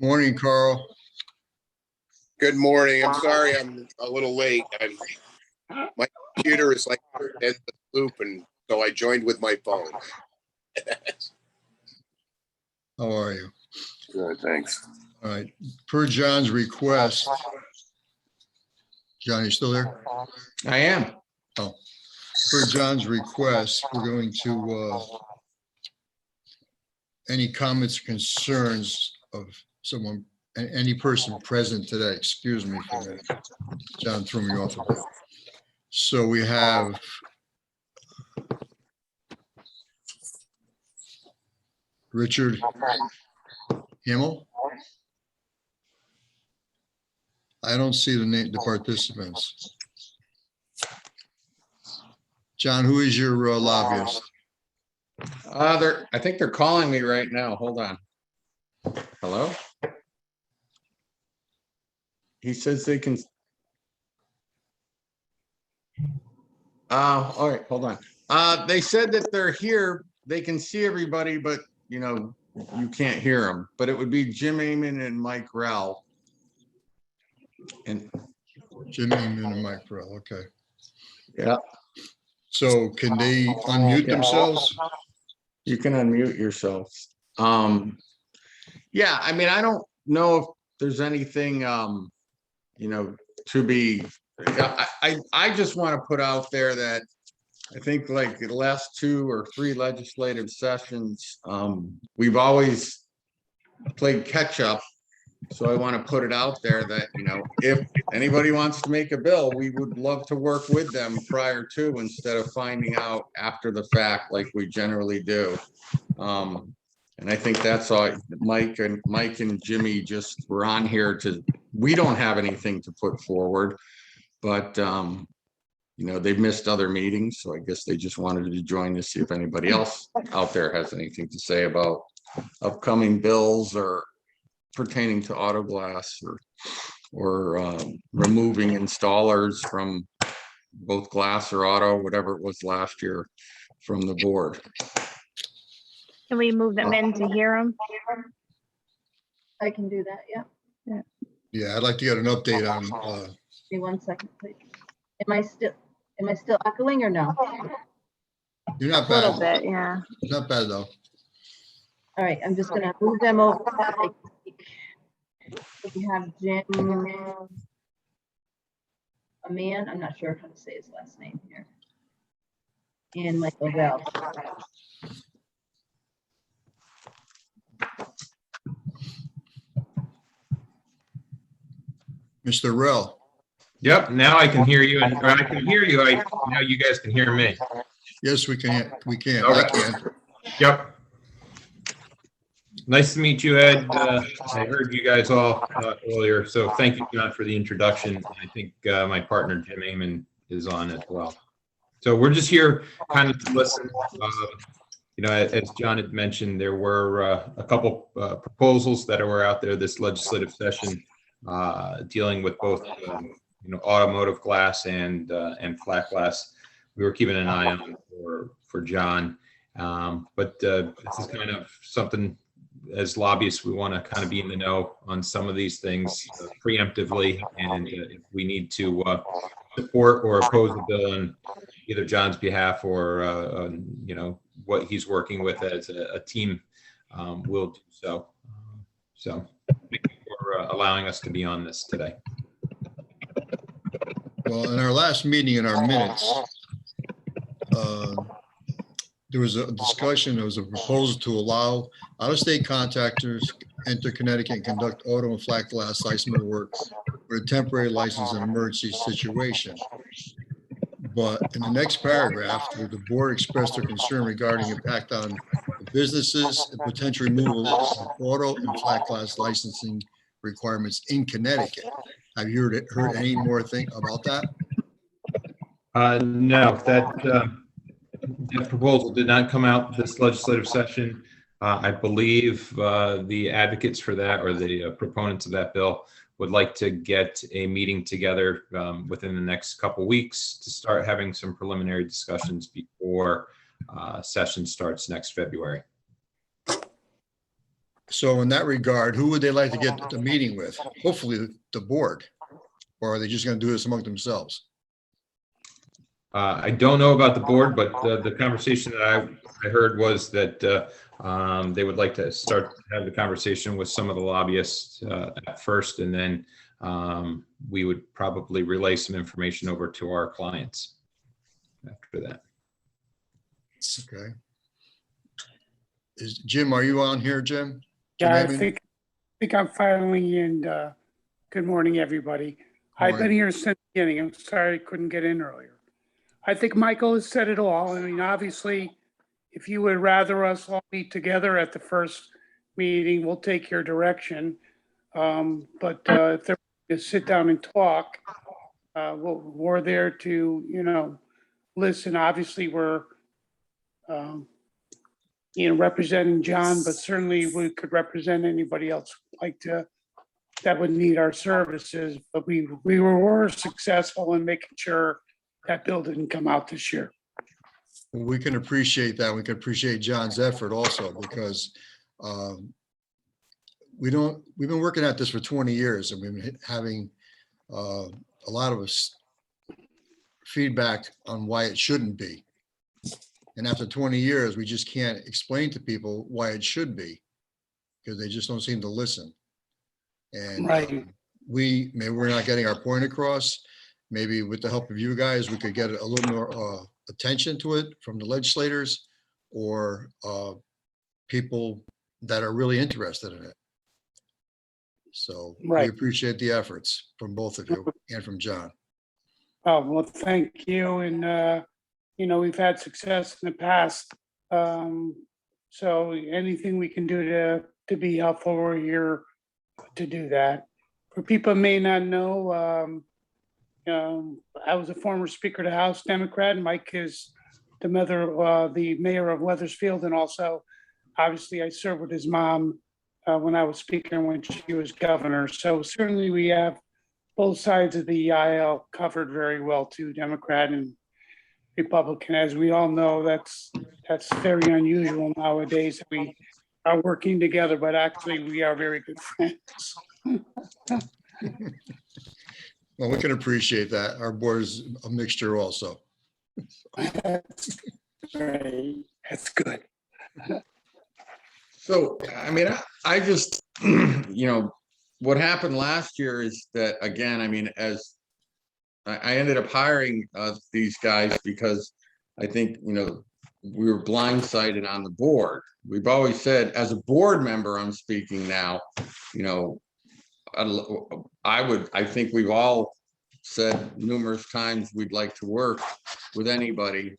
Morning, Carl. Good morning. I'm sorry I'm a little late. My computer is like in the loop, and so I joined with my phone. How are you? Good, thanks. All right. Per John's request. John, you still there? I am. Oh, per John's request, we're going to, any comments, concerns of someone, any person present today, excuse me for that. John threw me off a bit. So we have Richard Himmel. I don't see the name, the participants. John, who is your lobbyist? I think they're calling me right now. Hold on. Hello? He says they can. All right, hold on. They said that they're here. They can see everybody, but you know, you can't hear them. But it would be Jim Amon and Mike Rell. And Jim Amon and Mike Rell, okay. yeah. So can they unmute themselves? You can unmute yourself. Yeah, I mean, I don't know if there's anything, you know, to be, I just want to put out there that I think like the last 2 or 3 legislative sessions, we've always played catch up. So I want to put it out there that, you know, if anybody wants to make a bill, we would love to work with them prior to, instead of finding out after the fact like we generally do. And I think that's all. Mike and Jimmy just were on here to, we don't have anything to put forward, but you know, they've missed other meetings, so I guess they just wanted to join to see if anybody else out there has anything to say about upcoming bills or pertaining to auto glass or removing installers from both glass or auto, whatever it was last year, from the board. Can we move them in to hear them? I can do that, yeah. Yeah, I'd like to get an update on, Give me 1 second, please. Am I still echoing or no? you're not A little bad. bit, yeah. Not bad though. All right, I'm just gonna move them over. We have Jim, a man, I'm not sure how to say his last name here. And Michael Rell. Mr. Rell, Yep, now I can hear you, and or I can hear you. Now you guys can hear me. yes, we can. I Okay. can. Yep. Nice to meet you, Ed. I heard you guys all earlier, so thank you, John, for the introduction. I think my partner Jim Amon is on as well. So we're just here kind of to listen. You know, as John had mentioned, there were a couple proposals that were out there this legislative session dealing with both you know, automotive glass and flat glass. We were keeping an eye on for John, but this is kind of something, as lobbyists, we want to kind of be in the know on some of these things preemptively, and if we need to support or oppose the bill on either John's behalf or you know, what he's working with as a team, we'll do so. So thank you for allowing us to be on this today. Well, in our last meeting, in our minutes, there was a discussion, there was a proposal to allow out-of-state contractors enter Connecticut and conduct auto and flat glass licensing work for a temporary license in an emergency situation. But in the next paragraph, where the board expressed their concern regarding impact on the businesses and potential removal of auto and flat glass licensing requirements in Connecticut. Have you heard any more thing about that? No, that proposal did not come out this legislative session. I believe the advocates for that, or the proponents of that bill, would like to get a meeting together within the next couple weeks to start having some preliminary discussions before session starts next February. So in that regard, who would they like to get the meeting with? Hopefully the board, or are they just going to do this among themselves? I don't know about the board, but the conversation that I heard was that they would like to start to have the conversation with some of the lobbyists at first, and then we would probably relay some information over to our clients after that. Okay. Jim, are you on here, Jim? Yeah, I Jim Hammond? think I'm finally in. Good morning, everybody. I've been Morning. here since the beginning. I'm sorry I couldn't get in earlier. I think Michael has said it all. I mean, obviously, if you would rather us all meet together at the first meeting, we'll take your direction. But if they're to sit down and talk, we're there to, listen. Obviously, we're, representing John, but certainly we could represent anybody else that would need our services. But we were successful in making sure that bill didn't come out this year. We can appreciate that. We can appreciate John's effort also, because we've been working at this for 20 years, and we've been having a lot of us feedback on why it shouldn't be. And after 20 years, we just can't explain to people why it should be, because they just don't seem to listen. And Right. maybe we're not getting our point across. Maybe with the help of you guys, we could get a little more attention to it from the legislators or people that are really interested in it. So we Right. appreciate the efforts from both of you and from John. Oh, well, thank you. And, we've had success in the past. So anything we can do to be helpful, we're here to do that. For people who may not know, I was a former Speaker of the House Democrat. Mike is the mayor of Weathersfield. And also, obviously, I served with his mom when I was Speaker and when she was governor. So certainly we have both sides of the aisle covered very well too, Democrat and Republican. As we all know, that's very unusual nowadays that we are working together, but actually we are very good friends. Well, we can appreciate that. Our board is a mixture also. That's great. That's good. So, I mean, I just, what happened last year is that, again, I mean, as I ended up hiring these guys because I think, we were blindsided on the board. We've always said, as a board member, I'm speaking now, I think we've all said numerous times we'd like to work with anybody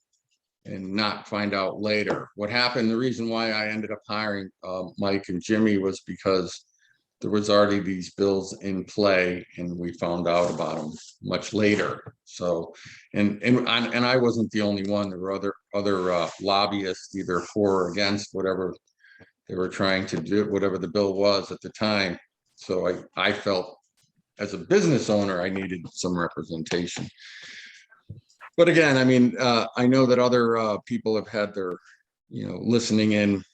and not find out later. What happened, the reason why I ended up hiring Mike and Jimmy was because there was already these bills in play and we found out about them much later. So, and I wasn't the only one. There were other lobbyists, either for or against whatever they were trying to do, whatever the bill was at the time. So I felt as a business owner, I needed some representation. But again, I mean, I know that other people have had their, listening in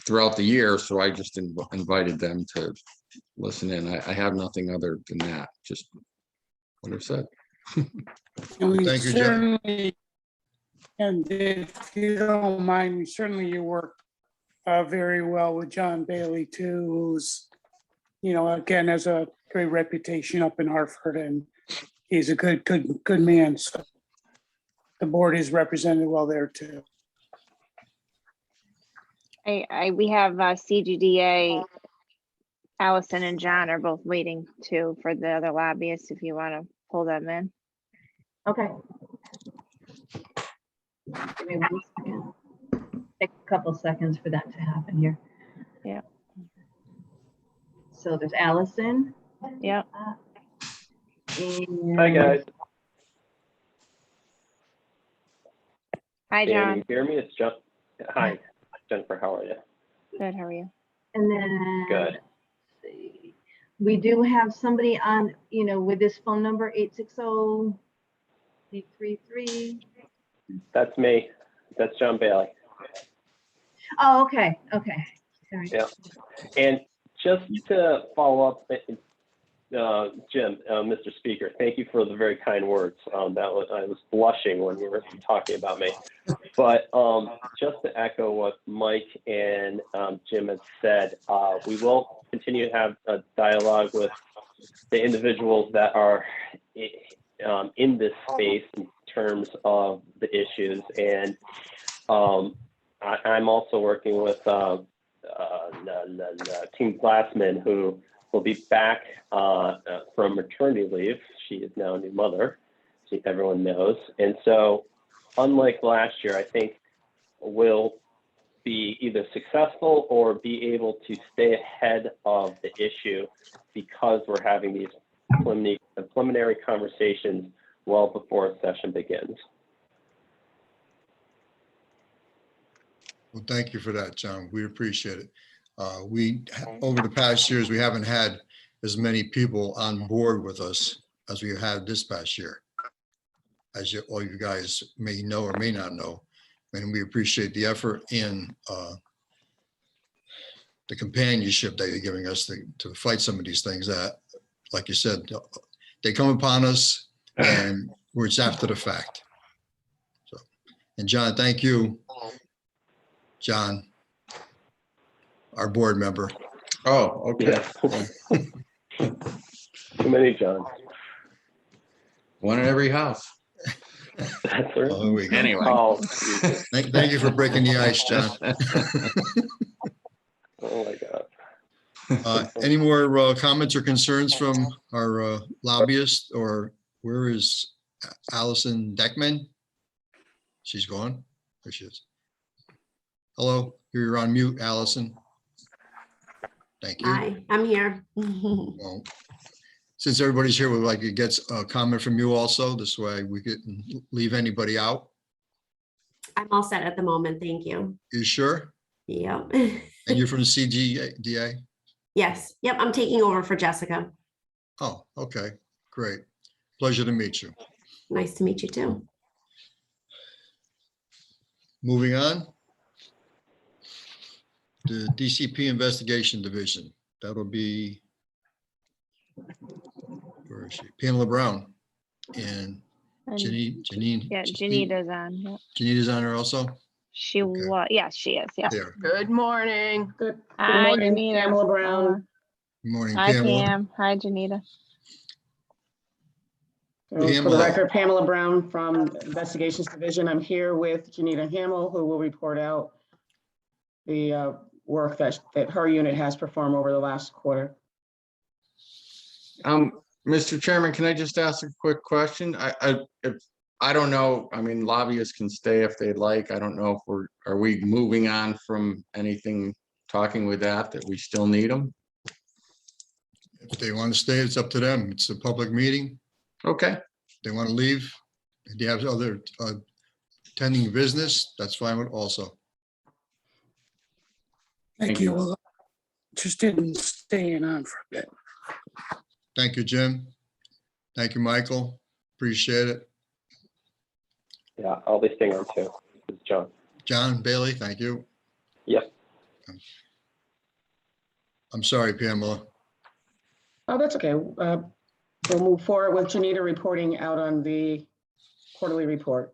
throughout the year. So I just invited them to listen in. I have nothing other than that, just what I've said. And we Thank you, John. certainly, and if you don't mind, you work very well with John Bailey too, who's, again, has a great reputation up in Hartford, and he's a good man. So the board is represented well there too. We have CGDA, Allison and John are both waiting too for the other lobbyists, if you want to pull them in. Okay. Give me 1 second. Take a couple seconds for that to happen here. Yeah. So there's Allison. Yep. And Hi, guys. Hi, Can John. you hear me? It's Jeff. Hi, Jennifer. How are you? Good, how are you? And then Good. let's see. We do have somebody on, with this phone number 860-833. That's me. That's John Bailey. Oh, okay. Okay. Yeah. And just to follow up, Jim, Mr. Speaker, thank you for the very kind words. I was blushing when you were talking about me. But just to echo what Mike and Jim had said, we will continue to have a dialogue with the individuals that are in this space in terms of the issues. And I'm also working with Team Glassman, who will be back from maternity leave. She is now a new mother, everyone knows. And so, unlike last year, I think we'll be either successful or be able to stay ahead of the issue because we're having these preliminary conversations well before a session begins. Well, thank you for that, John. We appreciate it. Over the past years, we haven't had as many people on board with us as we had this past year, as all you guys may know or may not know. And we appreciate the effort and the companionship that you're giving us to fight some of these things that, like you said, they come upon us and we're just after the fact. So, and John, thank you. John, our board member. Oh, okay. Yeah. Too many Johns. One in every house. That's right. Oh, there we go. Anyway. Oh, Thank you for breaking the ice, John. oh my God. Any more comments or concerns from our lobbyist, or where is Allison Deckman? She's gone. There she is. Hello, you're on mute, Allison. Thank you. Hi, I'm here. Well, since everybody's here, we'd like to get a comment from you also. This way we can leave anybody out. I'm all set at the moment, thank you. You sure? Yep. And you're from the CGDA? Yes, yep, I'm taking over for Jessica. Oh, okay, great. Pleasure to meet you. Nice to meet you too. Moving on. The DCP Investigation Division. That'll be, where is she? Pamela Brown and And Janine. yeah, Janita's on. Yeah. Janita's on her also? She was, yes, she is. Yeah. There. Good morning. Good Hi, morning, Janita. Pamela Brown. Good morning, Hi, Pamela. Pam. Hi, Janita. So for the Pamela. record, Pamela Brown from Investigations Division. I'm here with Janita Hamill, who will report out the work that her unit has performed over the last quarter. Mr. Chairman, can I just ask a quick question? I don't know. I mean, lobbyists can stay if they'd like. I don't know if are we moving on from anything talking with that we still need them? If they want to stay, it's up to them. It's a public meeting. Okay. If they want to leave, if they have other attending business, that's fine with also. Thank you. Well, interested in staying on for a bit. Thank you, Jim. Thank you, Michael. Appreciate it. Yeah, I'll be staying on too. This is John. John Bailey, thank you. Yep. I'm sorry, Pamela. Oh, that's okay. We'll move forward with Janita reporting out on the quarterly report.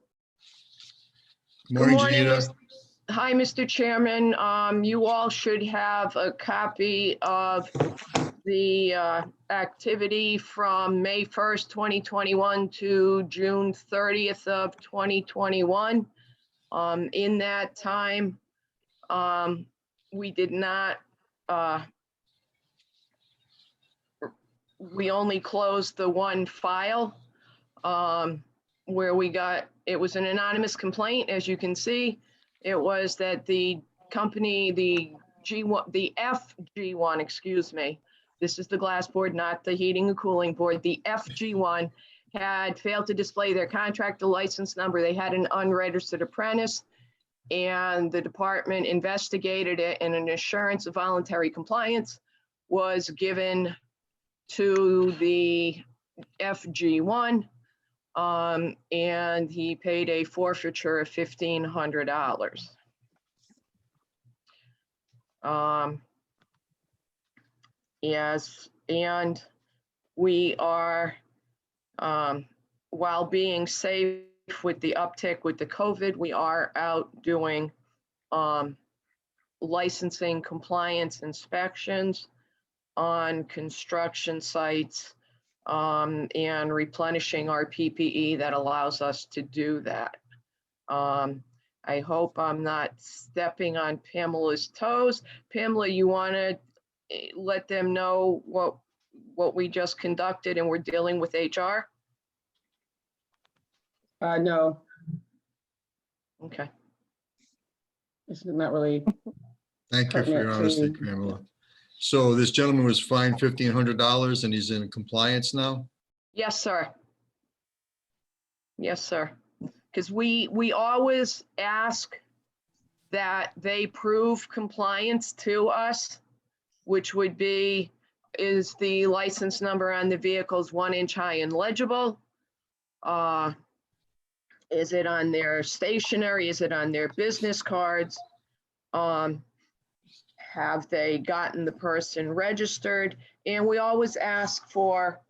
Good morning, morning, Janita. Hi, Mr. Chairman. You all should have a copy of the activity from May 1st, 2021 to June 30th of 2021. In that time, we did not, we only closed the one file where we got, it was an anonymous complaint, as you can see. It was that the company, the FG1, excuse me, this is the glass board, not the heating and cooling board. The FG1 had failed to display their contractor license number. They had an unregistered apprentice, and the department investigated it, and an assurance of voluntary compliance was given to the FG1, and he paid a forfeiture of $1,500. Yes, and we are, while being safe with the uptick with the COVID, we are out doing licensing compliance inspections on construction sites and replenishing our PPE that allows us to do that. I hope I'm not stepping on Pamela's toes. Pamela, you want to let them know what we just conducted and we're dealing with HR? No, Okay. it's not really. Thank you for your Pertinent honesty, to- Pamela. So this gentleman was fined $1,500 and he's in compliance now? Yes, sir. Yes, sir. Because we always ask that they prove compliance to us, which would be, is the license number on the vehicles 1 inch high and legible? Is it on their stationery? Is it on their business cards? Have they gotten the person registered? And we always ask for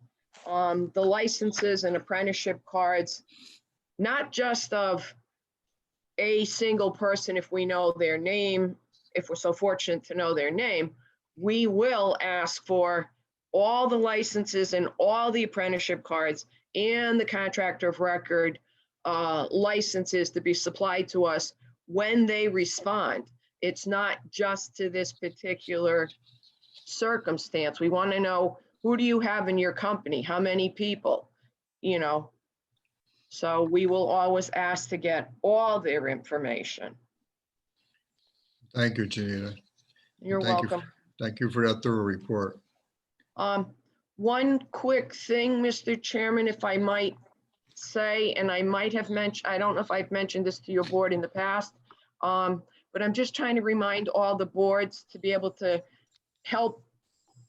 the licenses and apprenticeship cards, not just of a single person if we know their name, if we're so fortunate to know their name. We will ask for all the licenses and all the apprenticeship cards and the contractor of record licenses to be supplied to us when they respond. It's not just to this particular circumstance. We want to know, who do you have in your company? How many people? You know, so we will always ask to get all their information. Thank you, Janita. You're Thank you. welcome. Thank you for that thorough report. One quick thing, Mr. Chairman, if I might say, and I might have mentioned, I don't know if I've mentioned this to your board in the past, but I'm just trying to remind all the boards to be able to help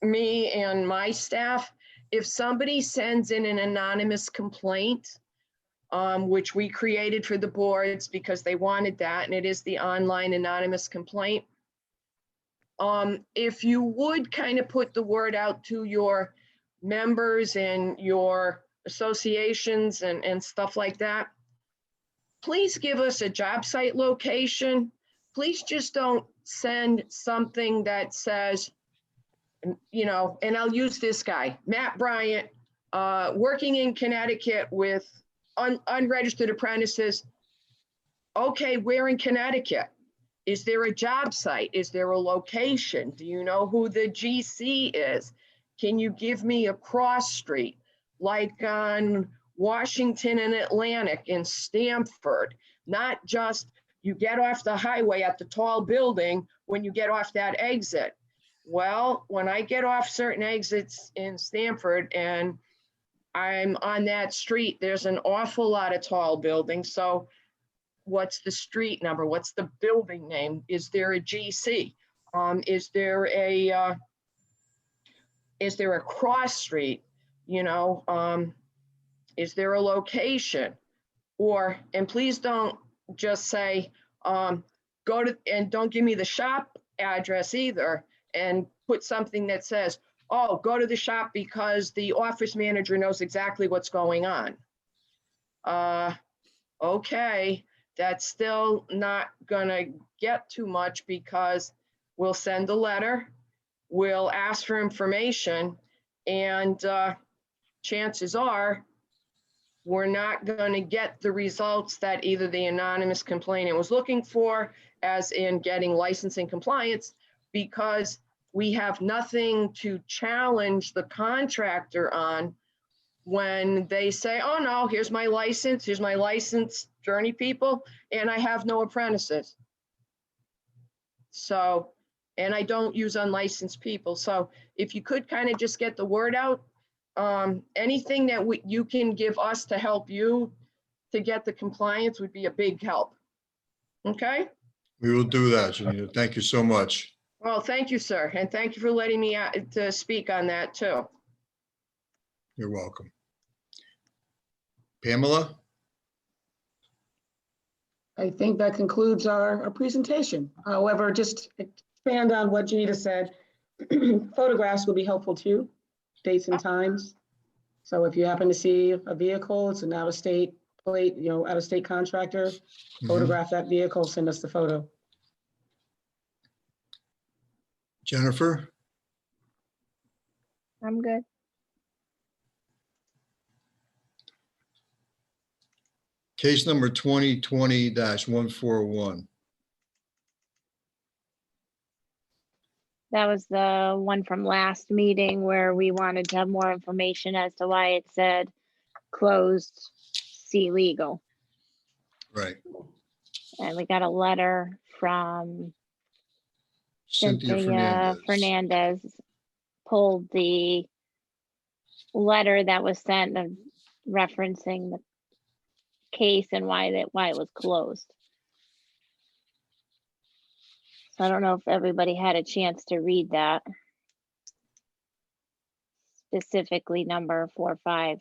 me and my staff. If somebody sends in an anonymous complaint, which we created for the boards because they wanted that, and it is the online anonymous complaint. If you would kind of put the word out to your members and your associations and stuff like that, please give us a job site location. Please just don't send something that says, you know, and I'll use this guy, Matt Bryant, working in Connecticut with unregistered apprentices. Okay, where in Connecticut? Is there a job site? Is there a location? Do you know who the GC is? Can you give me a cross street, like on Washington and Atlantic in Stamford? Not just you get off the highway at the tall building when you get off that exit. Well, when I get off certain exits in Stamford and I'm on that street, there's an awful lot of tall buildings. So what's the street number? What's the building name? Is there a GC? Is there a cross street? You know, is there a location? Or, and please don't just say, go to, and don't give me the shop address either, and put something that says, oh, go to the shop because the office manager knows exactly what's going on. Okay, that's still not gonna get too much because we'll send a letter, we'll ask for information, and chances are we're not gonna get the results that either the anonymous complainant was looking for, as in getting licensing compliance, because we have nothing to challenge the contractor on when they say, oh no, here's my license, Journey people, and I have no apprentices. So, and I don't use unlicensed people. So if you could kind of just get the word out, anything that you can give us to help you to get the compliance would be a big help. Okay? We will do that, Janita. Thank you so much. Well, thank you, sir. And thank you for letting me to speak on that too. You're welcome. Pamela? I think that concludes our presentation. However, just expand on what Janita said, photographs will be helpful too, dates and times. So if you happen to see a vehicle, it's an out-of-state plate, out-of-state contractor, photograph that vehicle, send us the photo. Jennifer, I'm good. case number 2020-141. That was the one from last meeting where we wanted to have more information as to why it said closed, see legal. Right. And we got a letter from Cynthia Cynthia Fernandez, pulled the letter that was sent of referencing the case and why it was closed. So I don't know if everybody had a chance to read that. Specifically number 4, 5,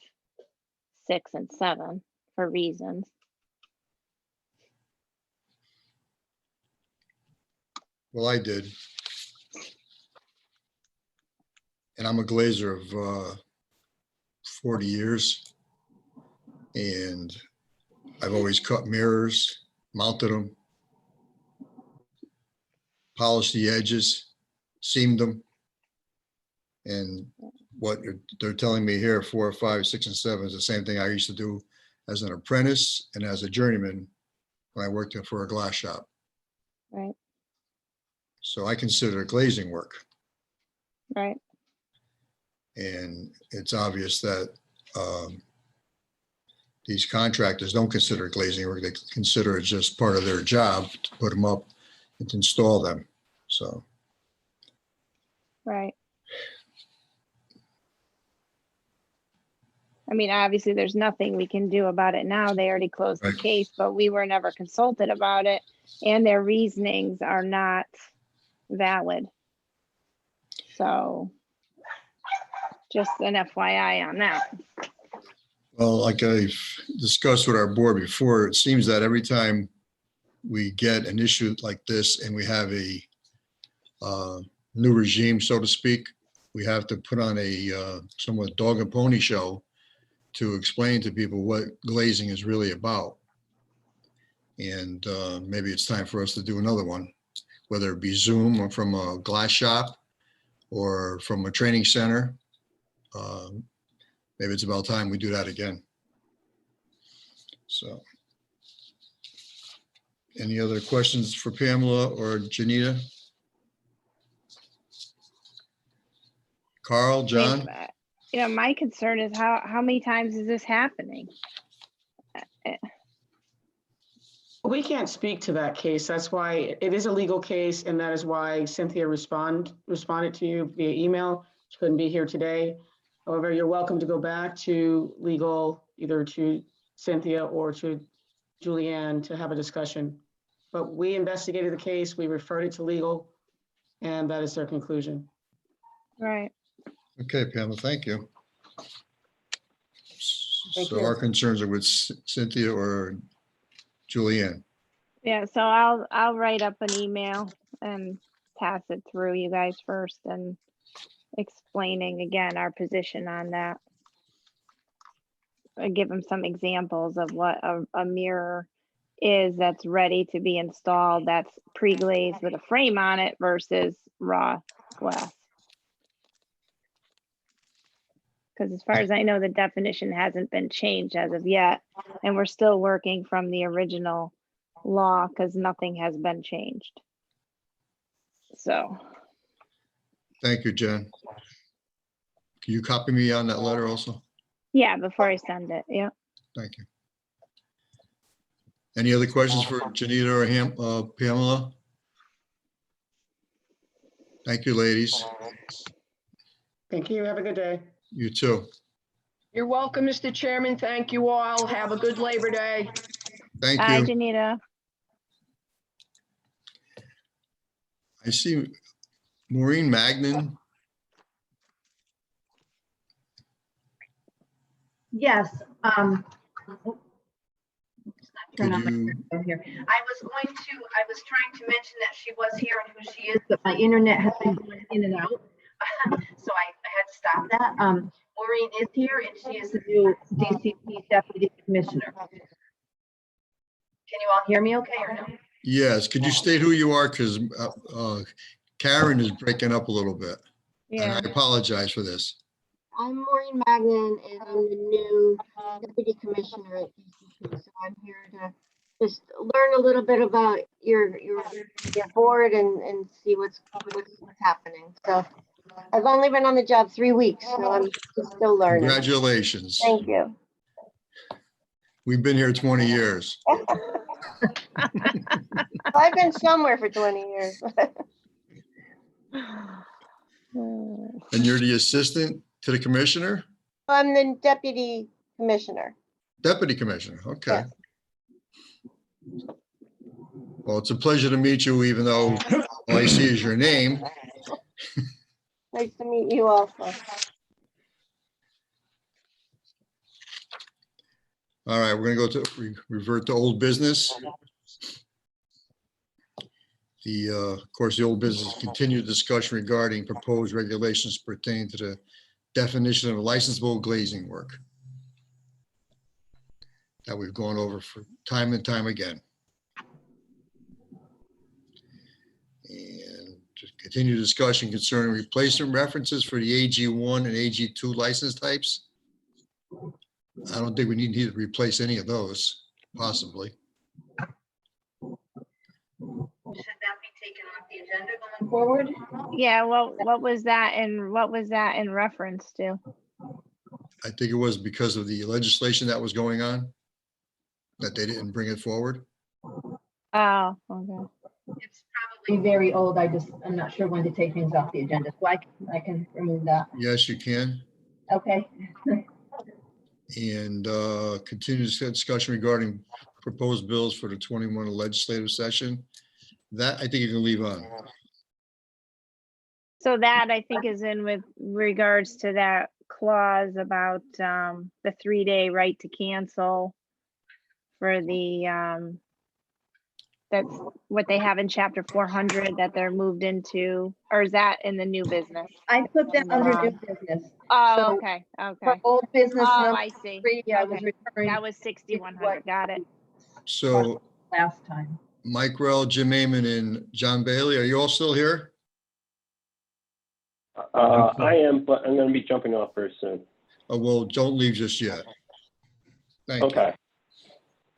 6, and 7 for reasons. Well, I did. And I'm a glazer of 40 years. And I've always cut mirrors, mounted them, polished the edges, seamed them. And what they're telling me here, 4, 5, 6, and 7 is the same thing I used to do as an apprentice and as a journeyman when I worked for a glass shop. Right, So I consider it glazing work. right, And it's obvious that these contractors don't consider it glazing work. They consider it just part of their job to put them up and to install them. So, right. I mean, obviously, there's nothing we can do about it now. They already closed the Right. case, but we were never consulted about it, and their reasonings are not valid. So just an FYI on that. well, like I've discussed with our board before, it seems that every time we get an issue like this and we have a new regime, so to speak, we have to put on a somewhat dog and pony show to explain to people what glazing is really about. And maybe it's time for us to do another one, whether it be Zoom or from a glass shop or from a training center. Maybe it's about time we do that again. So, any other questions for Pamela or Janita? Carl, John? My concern is how many times is this happening? We can't speak to that case. That's why it is a legal case, and that is why Cynthia responded to you via email. She couldn't be here today. However, you're welcome to go back to legal, either to Cynthia or to Julianne, to have a discussion. But we investigated the case, we referred it to legal, and that is their conclusion. Right. Okay, Pamela, thank you. Thank So you. our concerns are with Cynthia or Julianne. Yeah, so I'll write up an email and pass it through you guys first and explaining again our position on that. I give them some examples of what a mirror is that's ready to be installed, that's pre-glazed with a frame on it versus raw glass. Because as far as I know, the definition hasn't been changed as of yet, and we're still working from the original law because nothing has been changed. So, Thank you, Jen. Can you copy me on that letter also? yeah, before I send it, yeah. Thank you. Any other questions for Janita or Pamela? Thank you, ladies. Thank you. Have a good day. You too. You're welcome, Mr. Chairman. Thank you all. Have a good Labor Day. Thank Bye, you. Janita. I see Maureen Magnan. Yes. It's not turn Could on my you, video here. I was trying to mention that she was here and who she is, but my internet has been going in and out. So I had to stop that. Maureen is here and she is the new DCP Deputy Commissioner. Can you all hear me okay or no? yes, could you state who you are? Because Karen is breaking up a little bit. And Yeah. I apologize for this. I'm Maureen Magnan, and I'm the new Deputy Commissioner at DCP. So I'm here to just learn a little bit about your board and see what's happening. So I've only been on the job 3 weeks, so I'm just still learning. Congratulations. Thank you. We've been here 20 years. I've been somewhere for 20 years. And you're the assistant to the commissioner? I'm the Deputy Commissioner. Deputy commissioner, okay. Yes. Well, it's a pleasure to meet you, even though all I see is your name. Nice to meet you also. All right, we're gonna go to revert to old business. Of course, the old business continued discussion regarding proposed regulations pertaining to the definition of licensable glazing work that we've gone over for time and time again. And just continue discussion concerning replacement references for the AG1 and AG2 license types. I don't think we need to replace any of those, possibly. Should that be taken off the agenda going forward? Yeah, well, what was that in reference to? I think it was because of the legislation that was going on, that they didn't bring it forward. Oh, okay. It's probably very old. I'm not sure when to take things off the agenda, so I can remove that. Yes, you can. Okay. And continue discussion regarding proposed bills for the 21 legislative session. That I think you can leave on. So that I think is in with regards to that clause about the 3-day right to cancel for the that's what they have in chapter 400 that they're moved into, or is that in the new business? I put that under new business. Oh, So, okay, For okay. old business Oh, number I see. 3, I was Okay. referring That was 6100, got it. So last time. Mike Rell, Jim Amon, and John Bailey, are you all still here? I am, but I'm going to be jumping off very soon. Oh, well, don't leave just yet. Thank you. Okay.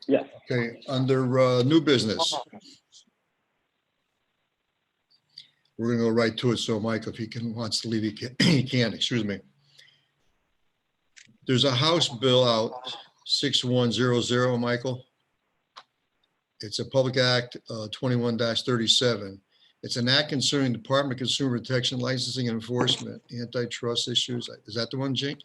Yes. Okay, under new business. We're gonna go right to it. So Mike, if he wants to leave, he can, excuse me. There's a House bill out 6100, Michael. It's a Public Act 21-37. It's an act concerning Department of Consumer Protection, Licensing and Enforcement, antitrust issues. Is that the one, Jen?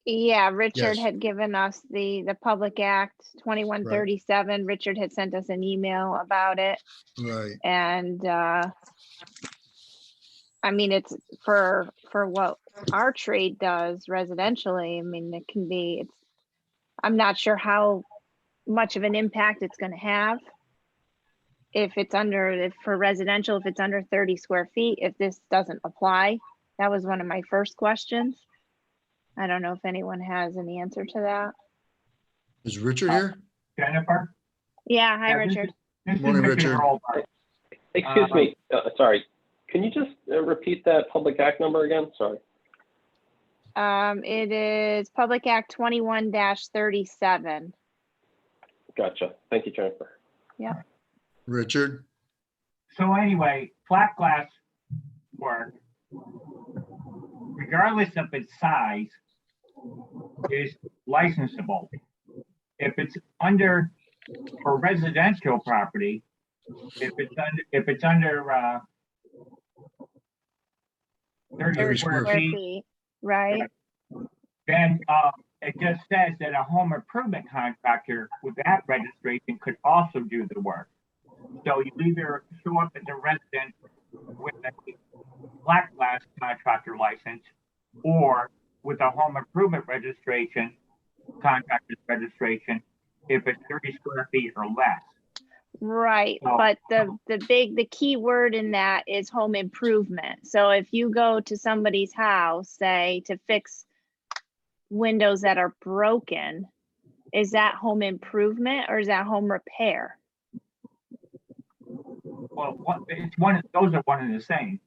Yeah, Richard Yes. had given us the Public Act 2137. Richard had sent us an email about it. Right. And I mean, it's for what our trade does residentially. I mean, it can be, I'm not sure how much of an impact it's going to have. If for residential, if it's under 30 square feet, if this doesn't apply. That was one of my first questions. I don't know if anyone has any answer to that. Is Richard here? Jennifer? Yeah, hi, Yeah, Richard. This is Morning, Richard. Hurlbut. Excuse me. Sorry. Can you just repeat that public act number again? Sorry. It is Public Act 21-37. Gotcha. Thank you, Jennifer. Yeah. Richard? So anyway, flat glass work, regardless of its size, is licensable. If it's under, for residential property, if it's under 30 square feet, right? then it just says that a home improvement contractor with that registration could also do the work. So you either show up as a resident with a flat glass contractor license or with a home improvement registration, contractor's registration, if it's 30 square feet or less. Right, Oh. but the key word in that is home improvement. So if you go to somebody's house, say to fix windows that are broken, is that home improvement or is that home repair? Well, it's those are one and the same.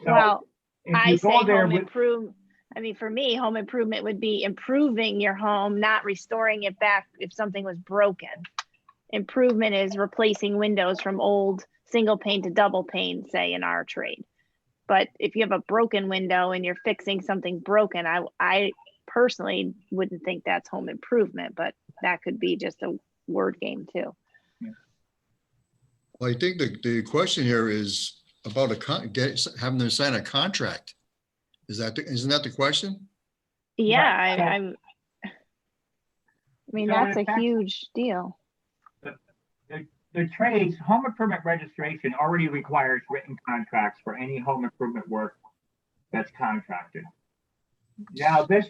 So Well, if I you go say there home with, improve. I mean, for me, home improvement would be improving your home, not restoring it back if something was broken. Improvement is replacing windows from old single pane to double pane, say in our trade. But if you have a broken window and you're fixing something broken, I personally wouldn't think that's home improvement, but that could be just a word game too. Well, I think the question here is about having them sign a contract. Isn't that the question? Yeah, Right, I mean, so that's in a effect, huge deal. the trades, home improvement registration already requires written contracts for any home improvement work that's contracted. Now, this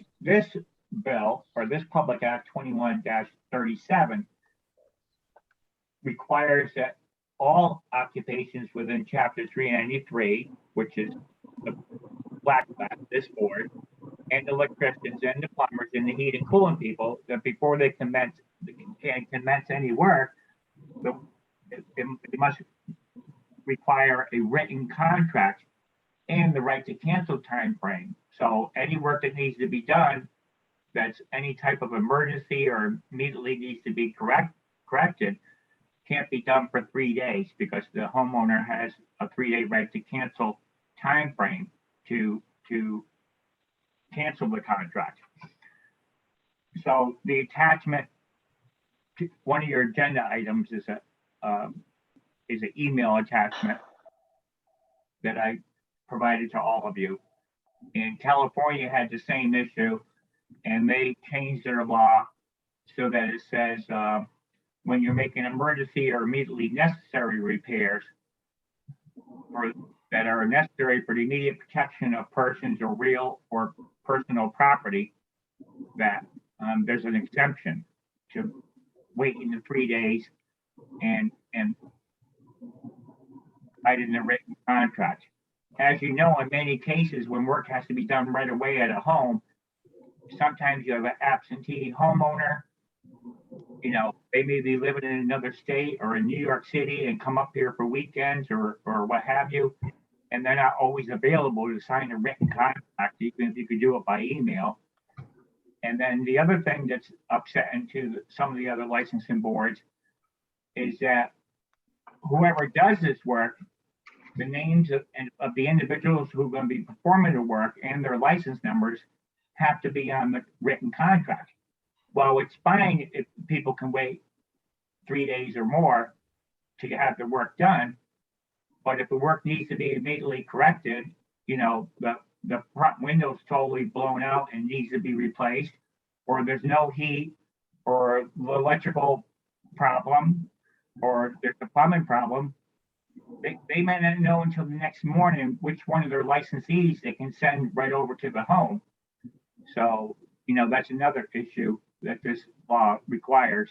bill, or this Public Act 21-37, requires that all occupations within Chapter 393, which is the black this board, and the electricians and the plumbers and the heat and cooling people, that before they commence any work, they must require a written contract and the right to cancel time frame. So any work that needs to be done, that's any type of emergency or immediately needs to be corrected, can't be done for 3 days because the homeowner has a 3-day right to cancel time frame to cancel the contract. So the attachment to one of your agenda items is an email attachment that I provided to all of you. And California had the same issue, and they changed their law so that it says when you're making emergency or immediately necessary repairs that are necessary for the immediate protection of persons or real or personal property, that there's an exemption to waiting the 3 days and write in the written contract. As you know, in many cases, when work has to be done right away at a home, sometimes you have an absentee homeowner. You know, they may be living in another state or in New York City and come up here for weekends or what have you, and they're not always available to sign a written contract, even if you could do it by email. And then the other thing that's upsetting to some of the other licensing boards is that whoever does this work, the names of the individuals who are going to be performing the work and their license numbers have to be on the written contract. Well, it's fine if people can wait 3 days or more to have the work done, but if the work needs to be immediately corrected, you know, the front window's totally blown out and needs to be replaced, or there's no heat, or the electrical problem, or there's a plumbing problem, they might not know until the next morning which one of their licensees they can send right over to the home. So, you know, that's another issue that this law requires,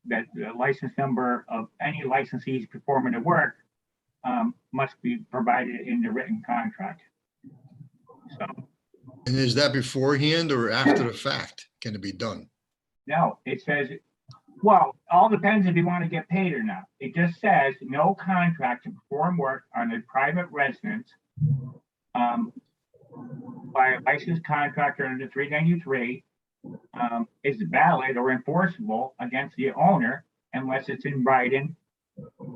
that the license number of any licensees performing the work must be provided in the written contract. So. And is that beforehand or after the fact? Can it be done? No, it says, well, all depends if you want to get paid or not. It just says no contract to perform work on a private residence by a licensed contractor under 393 is valid or enforceable against the owner unless it's in writing,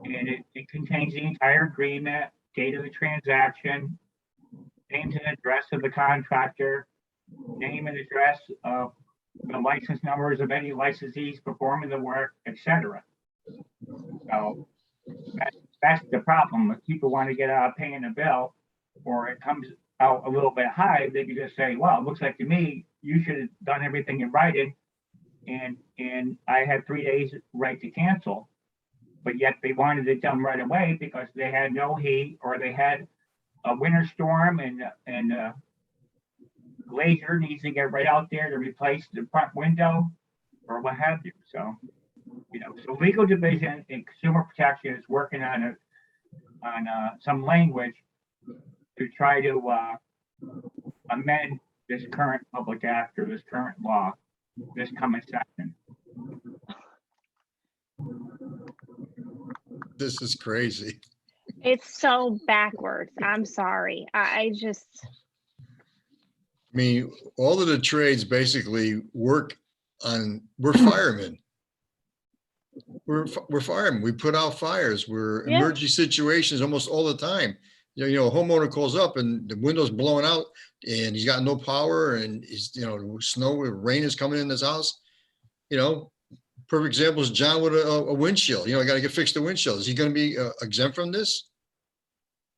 and it contains the entire agreement, date of the transaction, name and address of the contractor, name and address of the license numbers of any licensees performing the work, etc. So that's the problem. If people want to get out of paying a bill, or it comes out a little bit high, they can just say, well, it looks like to me you should have done everything in writing, and I had 3 days right to cancel, but yet they wanted it done right away because they had no heat, or they had a winter storm and glazier needs to get right out there to replace the front window, or what have you. So, so legal division and consumer protection is working on some language to try to amend this current public act or this current law this coming session. This is crazy. It's so backwards. I'm sorry. I just, I mean, all of the trades basically we're firemen. We're firemen. We put out fires. We're Yeah. emergency situations almost all the time. A homeowner calls up and the window's blowing out and he's got no power and he's, snow, rain is coming in his house. Perfect example is John with a windshield. I got to get fixed the windshield. Is he going to be exempt from this?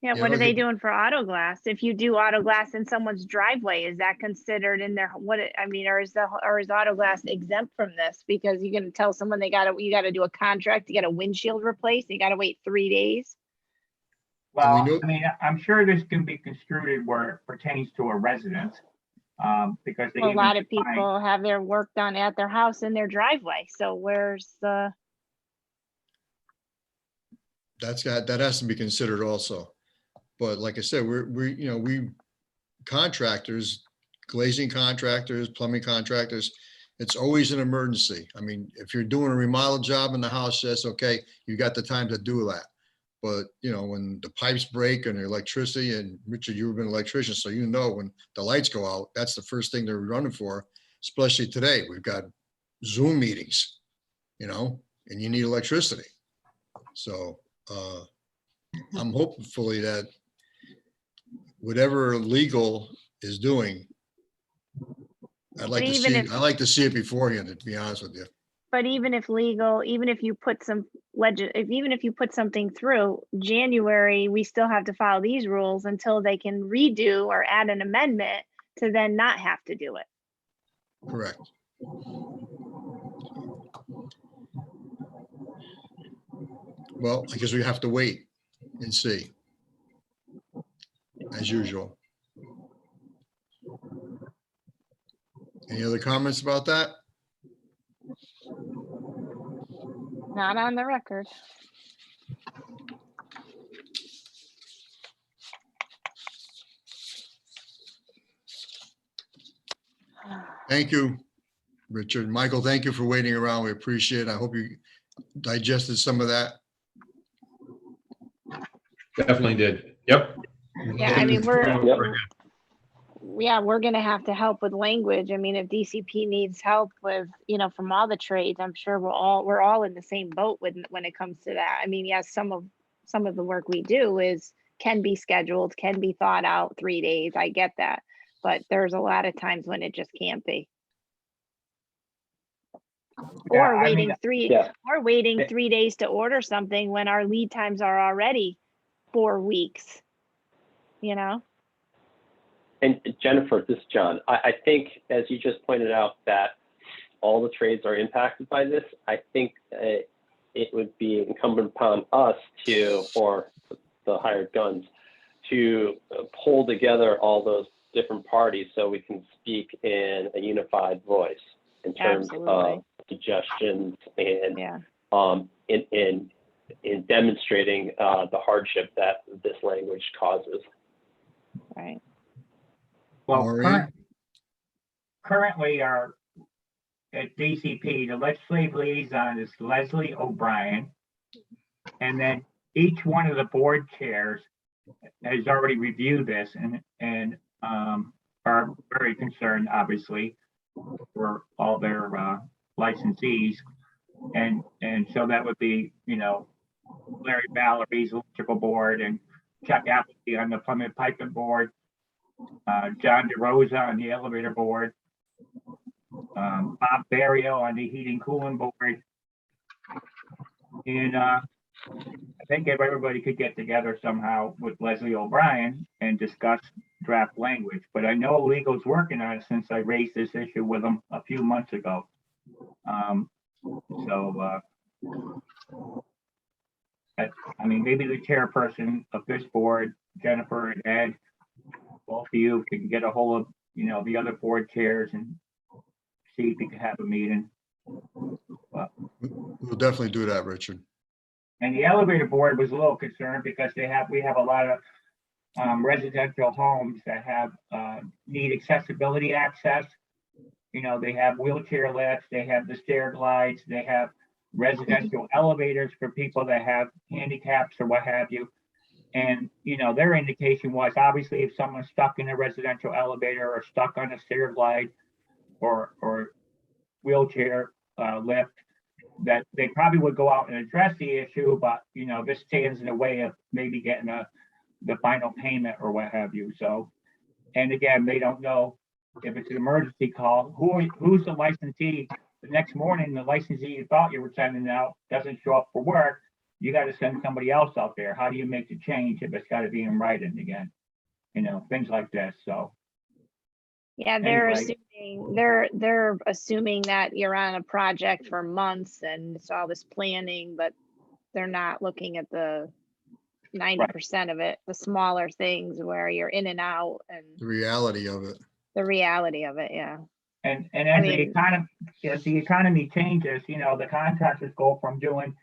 yeah, what are they doing for auto glass? If you do auto glass in someone's driveway, is that considered in their, or is auto glass exempt from this? Because you're going to tell someone you got to do a contract to get a windshield replaced. You got to wait 3 days. Well, I'm sure this can be construed where it pertains to a residence. Because a lot of people have their work done at their house in their driveway. So where's the? That has to be considered also. But like I said, we contractors, glazing contractors, plumbing contractors, it's always an emergency. I mean, if you're doing a remodel job in the house, yes, okay, you got the time to do that. But when the pipes break and the electricity, and Richard, you've been an electrician, so when the lights go out, that's the first thing they're running for, especially today. We've got Zoom meetings, and you need electricity. So I'm hopefully that whatever legal is doing, I'd like to see it beforehand, to be honest with you. But even if legal, even if you put even if you put something through January, we still have to follow these rules until they can redo or add an amendment to then not have to do it. Correct. Well, I guess we have to wait and see, as usual. Any other comments about that? Not on the record. Thank you, Richard. Michael, thank you for waiting around. We appreciate it. I hope you digested some of that. Definitely did. Yep. Yeah, I mean, we're going to have to help with language. I mean, if DCP needs help with, from all the trades, I'm sure we're all in the same boat when it comes to that. I mean, yes, some of the work we do can be scheduled, can be thought out 3 days. I get that, but there's a lot of times when it just can't be. Or waiting 3 days to order something when our lead times are already 4 weeks, And Jennifer, this is John. I think, as you just pointed out, that all the trades are impacted by this. I think it would be incumbent upon us or the hired guns, to pull together all those different parties so we can speak in a unified voice in terms of suggestions and in demonstrating the hardship that this language causes. Right. Well, currently at DCP, the legislative liaison is Leslie O'Brien. And then each one of the board chairs has already reviewed this and are very concerned, obviously, for all their licensees. And so that would be, Larry Valerie's electrical board and Chuck Appleby on the plumbing piping board, John DeRosa on the elevator board, Bob Barrio on the heating cooling board. And I think if everybody could get together somehow with Leslie O'Brien and discuss draft language, but I know legal's working on it since I raised this issue with them a few months ago. Maybe the chairperson of this board, Jennifer and Ed, both of you can get a hold of, the other board chairs and see if we can have a meeting. We'll definitely do that, Richard. And the elevator board was a little concerned because we have a lot of residential homes that have need accessibility access. You know, they have wheelchair lifts, they have the stair glides, they have residential elevators for people that have handicaps or what have you. And, you know, their indication was obviously if someone's stuck in a residential elevator or stuck on a stair glide or wheelchair lift, that they probably would go out and address the issue, but, you know, this stands in the way of maybe getting the final payment or what have you. So, and again, they don't know if it's an emergency call, who's the licensee. The next morning, the licensee you thought you were sending out doesn't show up for work. You got to send somebody else out there. How do you make the change if it's got to be in writing again? You know, things like this. So Yeah, they're Anyway. they're assuming that you're on a project for months and it's all this planning, but they're not looking at the 90% of it, the smaller things where you're in and out and The reality of it. the reality of it. Yeah. And I as mean- the economy changes, you know, the contractors go from doing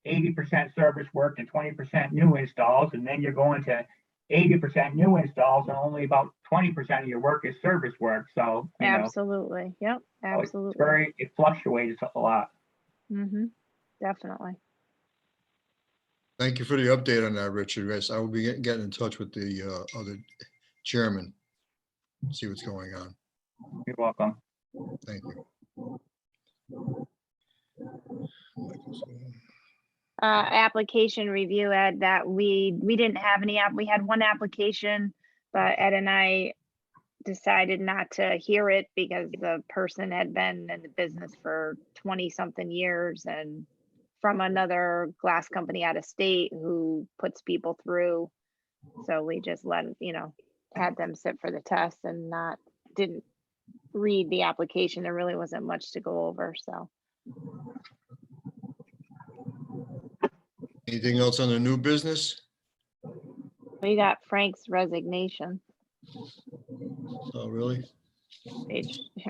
80% service work to 20% new installs, and then you're going to 80% new installs, and only about 20% of your work is service work. So, you know, Absolutely. Yep. so Absolutely. it fluctuates a lot. Mm-hmm. Definitely. Thank you for the update on that, Richard. Yes, I will be getting in touch with the other chairman, see what's going on. You're welcome. Thank you. Application review, Ed, that we didn't have any we had one application, but Ed and I decided not to hear it because the person had been in the business for 20 something years and from another glass company out of state who puts people through. So we just had them sit for the test and didn't read the application. There really wasn't much to go over, so. Anything else on the new business? We got Frank's resignation, Oh, really?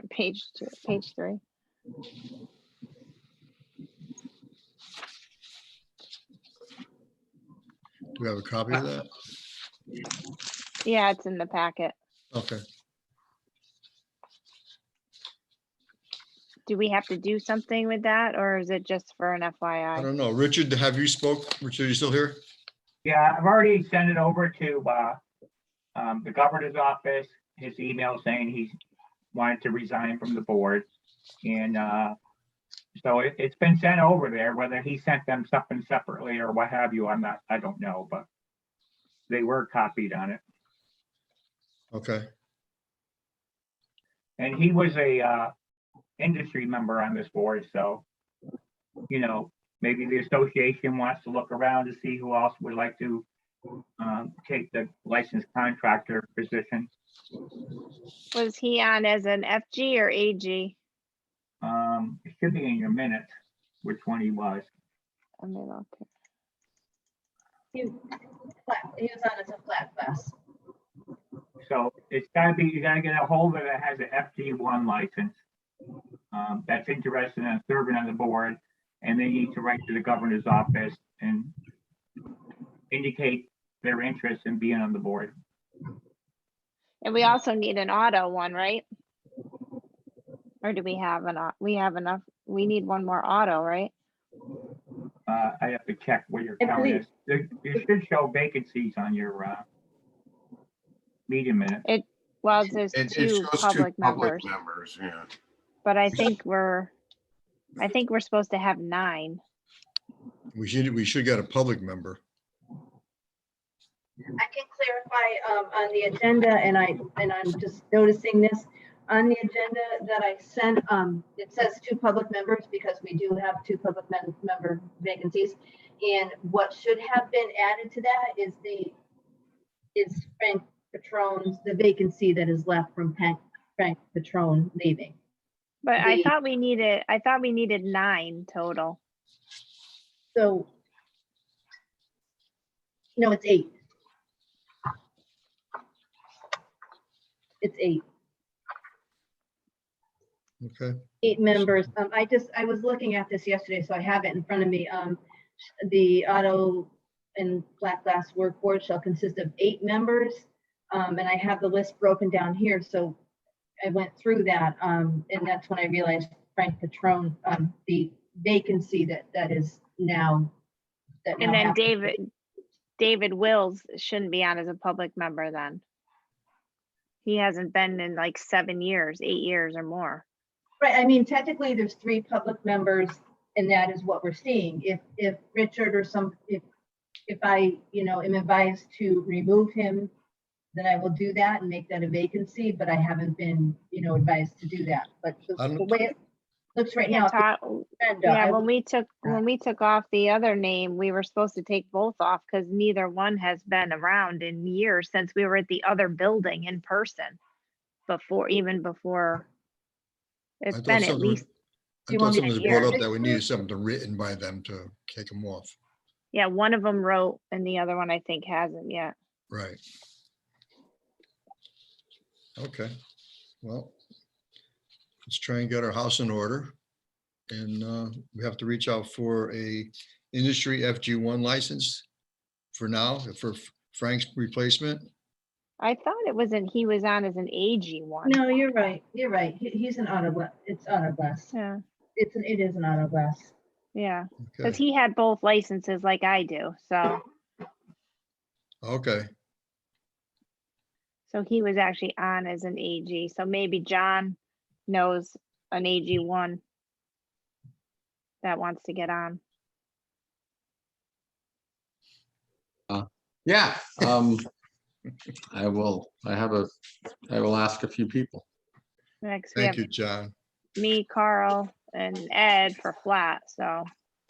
page 3. Do we have a copy of that? Yeah, it's in the packet. Okay. Do we have to do something with that, or is it just for an I FYI? don't know. Richard, have you spoke? Richard, are you still here? Yeah, I've already sent it over to the governor's office, his email saying he wanted to resign from the board. And so it's been sent over there, whether he sent them something separately or what have you, I don't know, but they were copied on it. Okay. And he was a industry member on this board, so, you know, maybe the association wants to look around to see who else would like to take the licensed contractor position. Was he on as an FG or AG? It should be in your minutes which one he was. I mean, okay. He was on as a flat glass. So it's gotta be, you gotta get a holder that has an FG1 license. That's interested in serving on the board, and they need to write to the governor's office and indicate their interest in being on the board. And we also need an auto one, right? Or do we have we have enough? We need one more auto, right? I have to check what your I count believe- is. You should show vacancies on your meeting minutes. Well, it says It two shows public two members, members, yeah. but I think we're supposed to have 9. We should get a public member. I can clarify on the agenda, and I'm just noticing this on the agenda that I sent. It says 2 public members because we do have 2 public member vacancies. And what should have been added to that is Frank Patrone's, the vacancy that is left from Frank Patrone leaving. But I thought we needed 9 total. So, no, it's 8. It's 8. Okay, 8 members. I was looking at this yesterday, so I have it in front of me. The auto and flat glass work board shall consist of 8 members. And I have the list broken down here, so I went through that, and that's when I realized Frank Petrone, the vacancy that is now. that And now then happens. David Wills shouldn't be on as a public member then. He hasn't been in like 7 years, 8 years or more. Right, I mean, technically, there's 3 public members, and that is what we're seeing. If Richard or if I, am advised to remove him, then I will do that and make that a vacancy, but I haven't been, advised to do that. But the way it looks right now. Yeah, when we took off the other name, we were supposed to take both off because neither one has been around in years since we were at the other building in person even before. It's been at least. I thought something was 10 brought years. up that we needed something written by them to take them off. Yeah, one of them wrote and the other one I think hasn't yet. Right. Okay, well, let's try and get our house in order. And we have to reach out for a industry FG1 license for now, for Frank's replacement. I thought he was on as an AG one. No, you're right. He's an auto, it's auto glass. Yeah, It is an auto glass. yeah, because Okay, he had both licenses like I do, so okay, he was actually on as an AG. So maybe John knows an AG one that wants to get on. Yeah, I will ask a few people. Next, we thank have you, John. me, Carl, and Ed for flat. So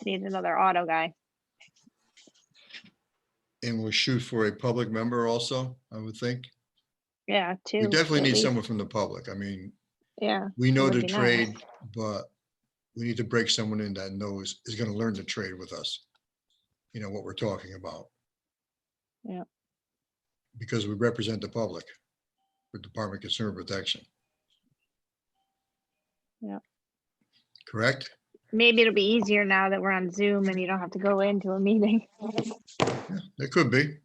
need another auto guy. And we'll shoot for a public member also, I would think. Yeah, two. We definitely at need least. someone from the public. I mean, Yeah. we know would the be nice. trade, but we need to break someone in that is going to learn the trade with us. You know what we're talking about. Yeah. Because we represent the public with Department of Consumer Protection. Yeah. Correct? Maybe it'll be easier now that we're on Zoom and you don't have to go into a meeting. Yeah, it could be.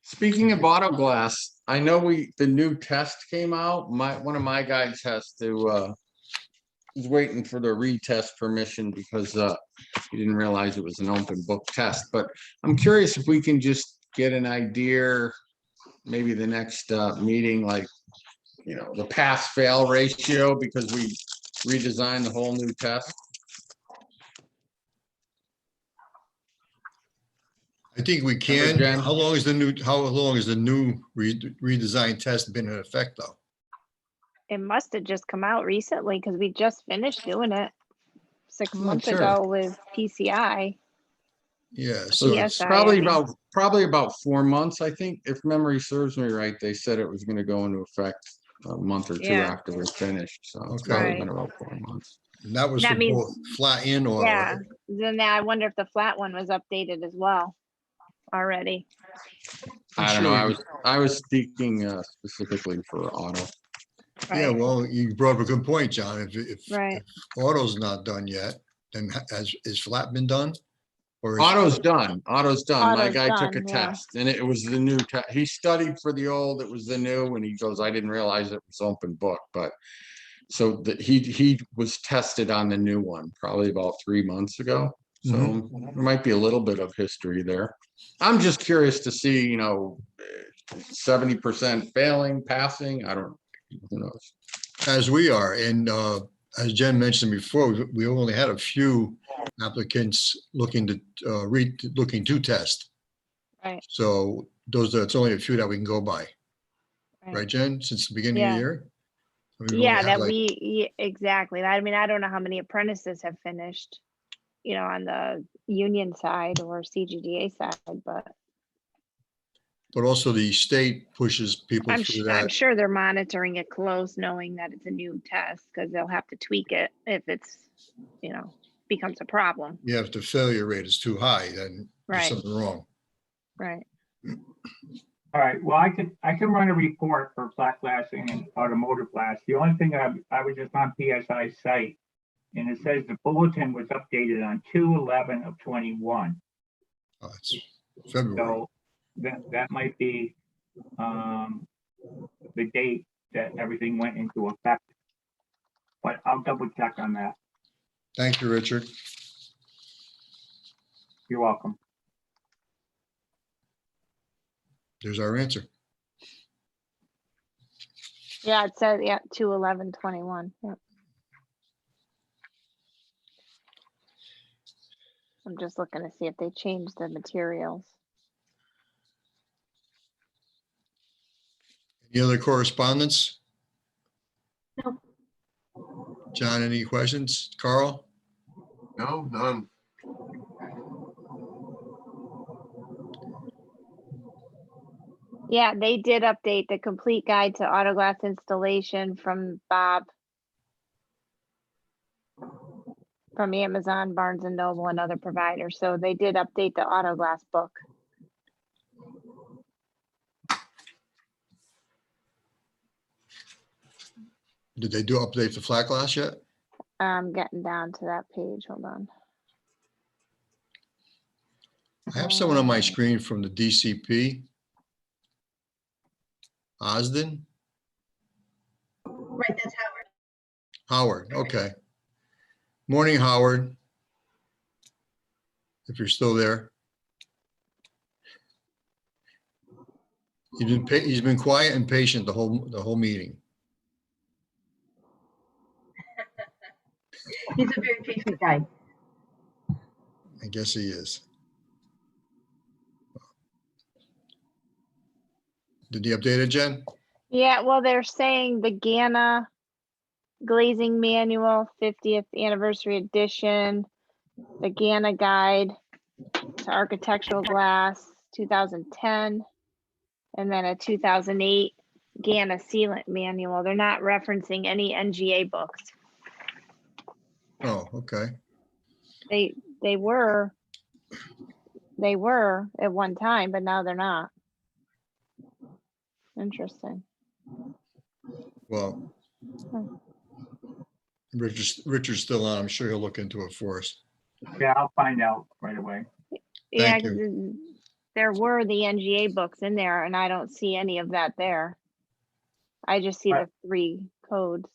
Speaking of auto glass, I know the new test came out. One of my guys has to is waiting for the retest permission because he didn't realize it was an open book test. But I'm curious if we can just get an idea, maybe the next meeting, like, the pass-fail ratio, because we redesigned the whole new test. I think we can. Jen? How long has the new redesigned test been in effect though? It must have just come out recently because we just finished doing it 6 Oh, months sure. ago with PCI. Yeah, So so it's PSI, probably about 4 months, I think, if memory serves me right. They said it was going to go into effect a month or two Yeah. after we're finished. So it's Okay. probably Right. been about 4 months. and that was That for means- both flat and auto. Yeah. right? Then now I wonder if the flat one was updated as well already. I don't Sure. know. I was speaking specifically for auto. Yeah, Right. well, you brought up a good point, John. If Right. auto's not done yet, then is flat been done? Or is, Auto's done. Auto's done. My Auto's guy took a done, yeah. test and it was the new test. He studied for the old, it was the new, and he goes, I didn't realize it was open book, but so he was tested on the new one probably about 3 months ago. So there might be a little bit of history there. I'm just curious to see, 70% failing, passing. I don't, who knows? as we are, and as Jen mentioned before, we only had a few applicants looking to test. Right. So it's only a few that we can go by, Right. right, Jen, since the beginning of the Yeah. year? I mean, we Yeah, only had, like, exactly. I mean, I don't know how many apprentices have finished, on the union side or CGDA side, but but also the state pushes people I'm through I'm that. sure they're monitoring it close, knowing that it's a new test because they'll have to tweak it if it's, becomes a problem. Yeah, if the failure rate is too high, then there's Right. something wrong. Right. All right, well, I can run a report for flat glassing and automotive glass. The only thing I was just on PSI's site, and it says the bulletin was updated on 2/11/21. Oh, it's February. So that might be the date that everything went into effect. But I'll double check on that. Thank you, Richard. You're welcome. There's our answer. Yeah, it says, yeah, 2/11/21. Yeah. I'm just looking to see if they changed the materials. Any other correspondence? No. John, any questions? Carl? No, none. Yeah, they did update the complete guide to auto glass installation from Bob. From Amazon, Barnes and Noble, and other providers. So they did update the auto glass book. Did they do update for flat glass yet? I'm getting down to that page. Hold on. I have someone on my screen from the DCP. Osden? Right, that's Howard. Howard, okay. Morning, Howard. If you're still there. He's been quiet and patient the whole meeting. He's a very patient guy. I guess he is. Did he update it, Jen? Yeah, well, they're saying the Gana glazing manual 50th anniversary edition, the Gana guide to architectural glass 2010, and then a 2008 Gana sealant manual. They're not referencing any NGA books. Oh, okay. They were at one time, but now they're not. Interesting. Well, Richard's still on. I'm sure he'll look into it for us. Yeah, I'll find out right away. Yeah, Thank 'cause there were the NGA books in there, and I don't see any of that there. I just see the 3 codes.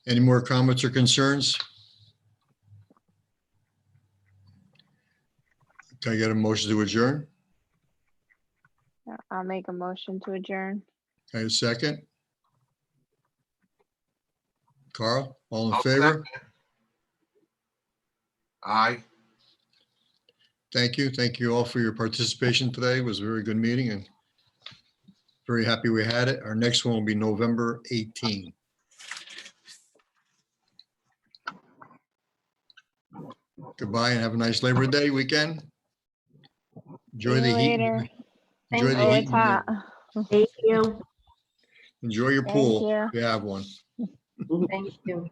Any more comments or concerns? Can I get a motion to adjourn? I'll make a motion to adjourn. Can I get a second? Carl, all in I'll favor? Aye. Thank you. Thank you all for your participation today. It was a very good meeting and very happy we had it. Our next one will be November 18. Goodbye and have a nice Labor Day weekend. Enjoy See the you heat. later. Enjoy the Oh, heat. it's hot. Thank you. Enjoy your Thank pool you. if you have one. Thank you.